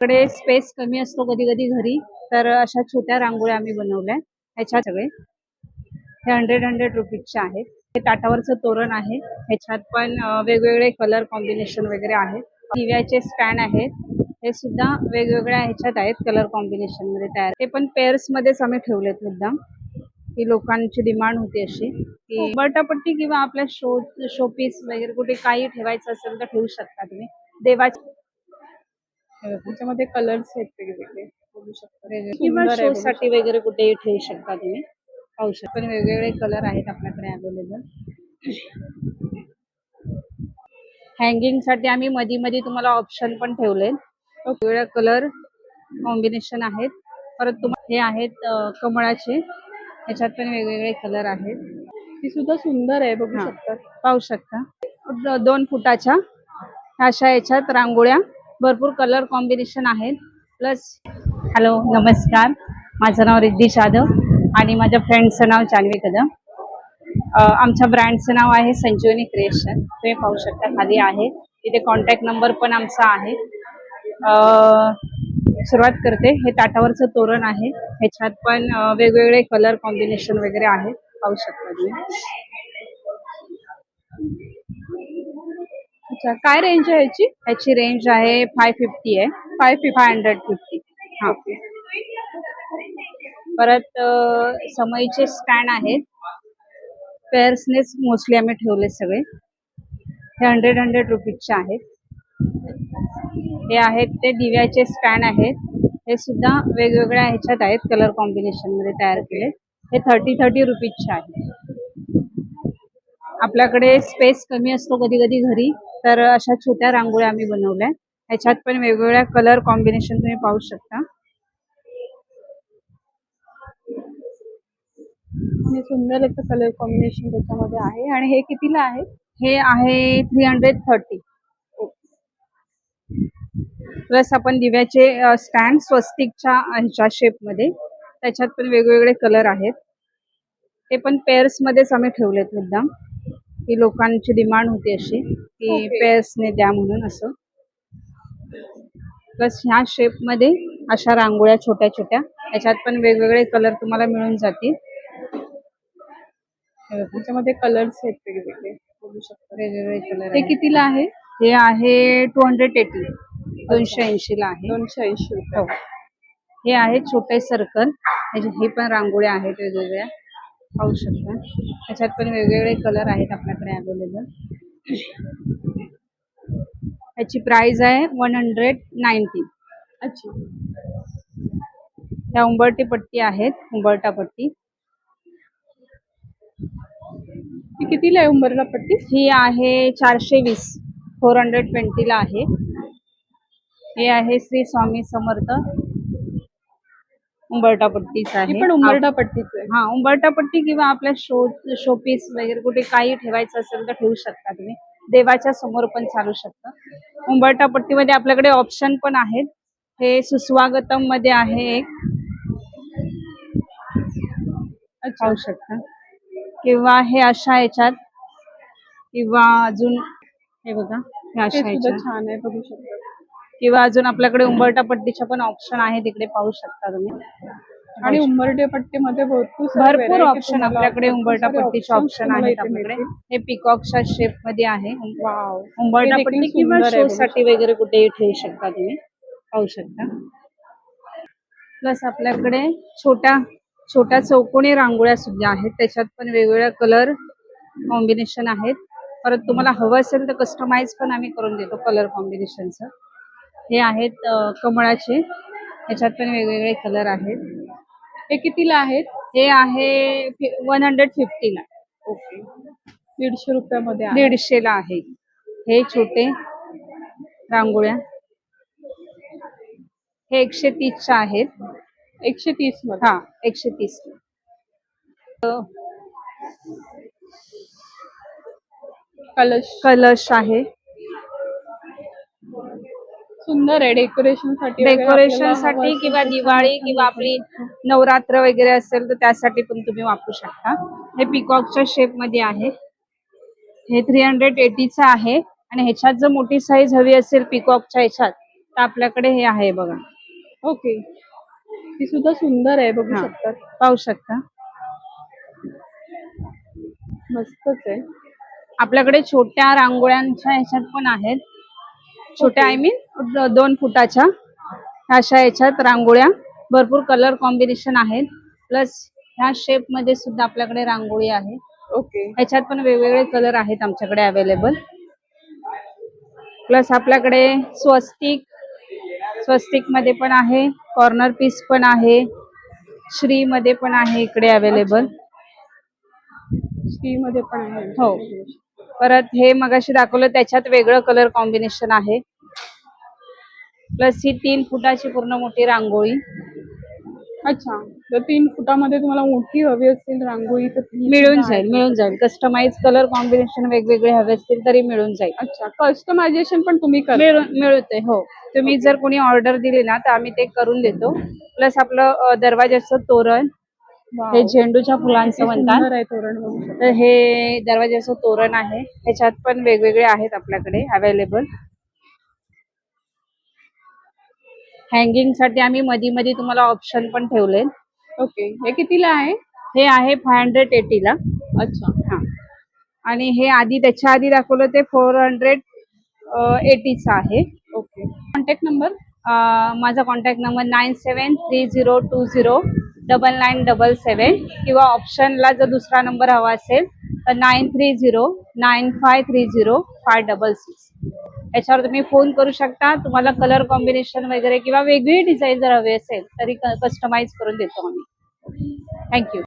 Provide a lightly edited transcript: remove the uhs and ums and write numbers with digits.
कडे स्पेस कमी असतो कधी कधी घरी, तर अशा छोट्या रांगोळ्या आम्ही बनवल्या. ह्याच्यात सगळे हे 100 रुपीजचे आहेत. हे ताटावरचं तोरण आहे. ह्याच्यात पण वेगवेगळे कलर कॉम्बिनेशन वगैरे आहेत. दिव्याचे स्टँड आहेत, हे सुद्धा वेगवेगळ्या ह्याच्यात आहेत, कलर कॉम्बिनेशन मध्ये तयार. ते पण पेअर्स मध्येच आम्ही ठेवलेत मुद्दाम, की लोकांची डिमांड होती अशी की बटापट्टी किंवा आपल्या शोपीस वगैरे कुठे काही ठेवायचं असेल तर ठेवू शकता तुम्ही. देवाच्या त्याच्यामध्ये कलर्स आहेत वेगवेगळे, बघू शकता. किंवा सुंदर आहे, शो बघू साठी वगैरे कुठेही ठेवू शकता तुम्ही. पाहू शकता पण वेगवेगळे कलर आहेत आपल्याकडे अवेलेबल. हँगिंग साठी आम्ही मध्ये मध्ये तुम्हाला ऑप्शन पण ठेवले. वेगवेगळे कलर कॉम्बिनेशन आहेत. परत तुम्हाला हे आहेत कमळाचे, ह्याच्यात पण वेगवेगळे कलर आहेत. ती सुद्धा सुंदर आहे, बघू हा, शकता. पाहू शकता. 2 फुटाच्या अशा याच्यात रांगोळ्या, भरपूर कलर कॉम्बिनेशन आहेत. प्लस हॅलो नमस्कार, माझं नाव रिद्धी जाधव आणि माझ्या फ्रेंडचं नाव जान्हवी कदम. आमच्या ब्रँडचं नाव आहे संजीवनी क्रिएशन. तुम्ही पाहू शकता खाली आहे, तिथे कॉन्टॅक्ट नंबर पण आमचा आहे. सुरुवात करते. हे ताटावरचं तोरण आहे, ह्याच्यात पण वेगवेगळे कलर कॉम्बिनेशन वगैरे आहेत, पाहू शकता तुम्ही. अच्छा, काय रेंज आहे ह्याची? ह्याची रेंज आहे 550 आहे. 550. हा. परत समईचे स्टँड आहेत, पेअर्सनेच मोस्टली आम्ही ठेवले सगळे. हे 100 रुपीजचे आहेत. हे आहेत ते दिव्याचे स्टँड आहेत, हे सुद्धा वेगवेगळ्या ह्याच्यात आहेत, कलर कॉम्बिनेशन मध्ये तयार केले. हे 30 रुपीजचे आहेत. आपल्याकडे स्पेस कमी असतो कधी कधी घरी, तर अशा छोट्या रांगोळ्या आम्ही बनवल्या. ह्याच्यात पण वेगवेगळ्या कलर कॉम्बिनेशन तुम्ही पाहू शकता. आणि सुंदर असं कलर कॉम्बिनेशन त्याच्यामध्ये आहे. आणि हे कितीला आहे? हे आहे 330. प्लस आपण दिव्याचे स्टँड स्वस्तिकच्या ह्याच्या शेप मध्ये, त्याच्यात पण वेगवेगळे कलर आहेत. ते पण पेअर्स मध्येच आम्ही ठेवलेत मुद्दाम, की लोकांची डिमांड होती अशी की पेअर्सने द्या म्हणून असं. प्लस ह्या शेप मध्ये अशा रांगोळ्या छोट्या छोट्या, याच्यात पण वेगवेगळे कलर तुम्हाला मिळून जातील. त्याच्यामध्ये कलर्स आहेत वेगवेगळे, बघू शकता. वेगवेगळे कलर. हे कितीला आहे? हे आहे 280. 280 ला आहे. 280 रुपये. हो. हे आहे छोटे सर्कल, हे पण रांगोळ्या आहेत वेगवेगळ्या, पाहू शकता. त्याच्यात पण वेगवेगळे कलर आहेत आपल्याकडे अवेलेबल. ह्याची प्राइस आहे 190. अच्छा, ह्या उंबरटी पट्टी आहेत, उंबरटा पट्टी. ती कितीला आहे उंबरला पट्टी? ही आहे 420. 420 ला आहे. हे आहे श्री स्वामी समर्थ उंबरटा पट्टीच आहे. ही पण उंबरटा पट्टीच आहे. हा, उंबरटा पट्टी किंवा आपल्या शोपीस वगैरे कुठे काही ठेवायचं असेल तर ठेवू शकता तुम्ही. देवाच्या समोर पण चालू शकतं. उंबरटा पट्टीमध्ये आपल्याकडे ऑप्शन पण आहेत. हे सुस्वागतम मध्ये आहे एक, पाहू शकता. किंवा हे अशा ह्याच्यात, किंवा अजून हे बघा, हे अशा ते सुद्धा ह्याच्यात, छान आहे, बघू शकता. किंवा अजून आपल्याकडे उंबरटा पट्टीच्या पण ऑप्शन आहे, तिकडे पाहू शकता तुम्ही. आणि उंबरटे पट्टीमध्ये भरपूर ऑप्शन आपल्याकडे उंबरटा पट्टीचे ऑप्शन आहेत आपल्याकडे. हे पिकॉकच्या शेप मध्ये आहे. वाव, उंबरटा हे देखील पट्टी किंवा सुंदर आहे, शो बघू साठी वगैरे कुठेही ठेवू शकता तुम्ही, पाहू शकता. प्लस आपल्याकडे छोट्या चौकोनी रांगोळ्या सुद्धा आहेत, त्याच्यात पण वेगवेगळ्या कलर कॉम्बिनेशन आहेत. परत तुम्हाला हवं असेल तर कस्टमाइज पण आम्ही करून देतो कलर कॉम्बिनेशनचं. हे आहेत कमळाचे, ह्याच्यात पण वेगवेगळे कलर आहेत. हे कितीला आहेत? हे आहे 150 ला. ओके, 150 रुपयामध्ये आहे. 150 ला आहे. हे छोटे रांगोळ्या हे 130 च्या आहेत. 130 मध्ये. हा, 130. कलश आहे, सुंदर आहे डेकोरेशन साठी किंवा दिवाळी किंवा आपली नवरात्र वगैरे असेल तर त्यासाठी पण तुम्ही वापरू शकता. हे पिकॉकच्या शेप मध्ये आहे. हे 380 चं आहे. आणि ह्याच्यात जर मोठी साईज हवी असेल पिकॉकच्या ह्याच्यात, तर आपल्याकडे हे आहे बघा, ओके. ती सुद्धा सुंदर आहे, बघू हा. शकतात. पाहू शकता. मस्तच आहे. आपल्याकडे छोट्या रांगोळ्यांच्या ह्याच्यात पण आहेत. छोट्या ओके. आय मीन 2 फुटाच्या अशा ह्याच्यात रांगोळ्या, भरपूर कलर कॉम्बिनेशन आहेत. प्लस ह्या शेप मध्ये सुद्धा आपल्याकडे रांगोळी आहे. ओके. ह्याच्यात पण वेगवेगळे कलर आहेत आमच्याकडे अवेलेबल. प्लस आपल्याकडे स्वस्तिक मध्ये पण आहे, कॉर्नर पीस पण आहे, श्री मध्ये पण आहे इकडे अवेलेबल. टी मध्ये पण आहे. हो. परत हे मगाशी दाखवलं त्याच्यात वेगळं कलर कॉम्बिनेशन आहे. प्लस ही 3 फुटाची पूर्ण मोठी रांगोळी अच्छा. तर 3 फुटामध्ये तुम्हाला मोठी हवी असतील रांगोळी तर ती मिळून सुद्धा आहे जाईल. तुमच्याकडे. कस्टमाइज कलर कॉम्बिनेशन वेगवेगळे हवे असतील तरी मिळून जाईल. अच्छा. कस्टमायझेशन पण तुम्ही करता? मिळते हो. तुम्ही जर कोणी ऑर्डर दिली ना तर आम्ही ते करून देतो. प्लस आपलं दरवाजाचं तोरण, वाव. हे झेंडूच्या फुलांचं किती म्हणतात. सुंदर आहे तोरण, बघू शकता. तर हे दरवाजाचं तोरण आहे. ह्याच्यात पण वेगवेगळे आहेत आपल्याकडे अवेलेबल. हँगिंग साठी आम्ही मध्ये तुम्हाला ऑप्शन पण ठेवले. ओके. हे कितीला आहे? हे आहे 580 ला. अच्छा. हा. आणि हे त्याच्या आधी दाखवलं ते 480 चं आहे. ओके. Contact number? माझा कॉन्टॅक्ट नंबर 9730209977 किंवा ऑप्शनला जर दुसरा नंबर हवा असेल तर 9309530566. याच्यावर तुम्ही फोन करू शकता. तुम्हाला कलर कॉम्बिनेशन वगैरे किंवा वेगळी डिझाईन जर हवी असेल तरी कस्टमाइज करून देतो आम्ही. थँक्यू.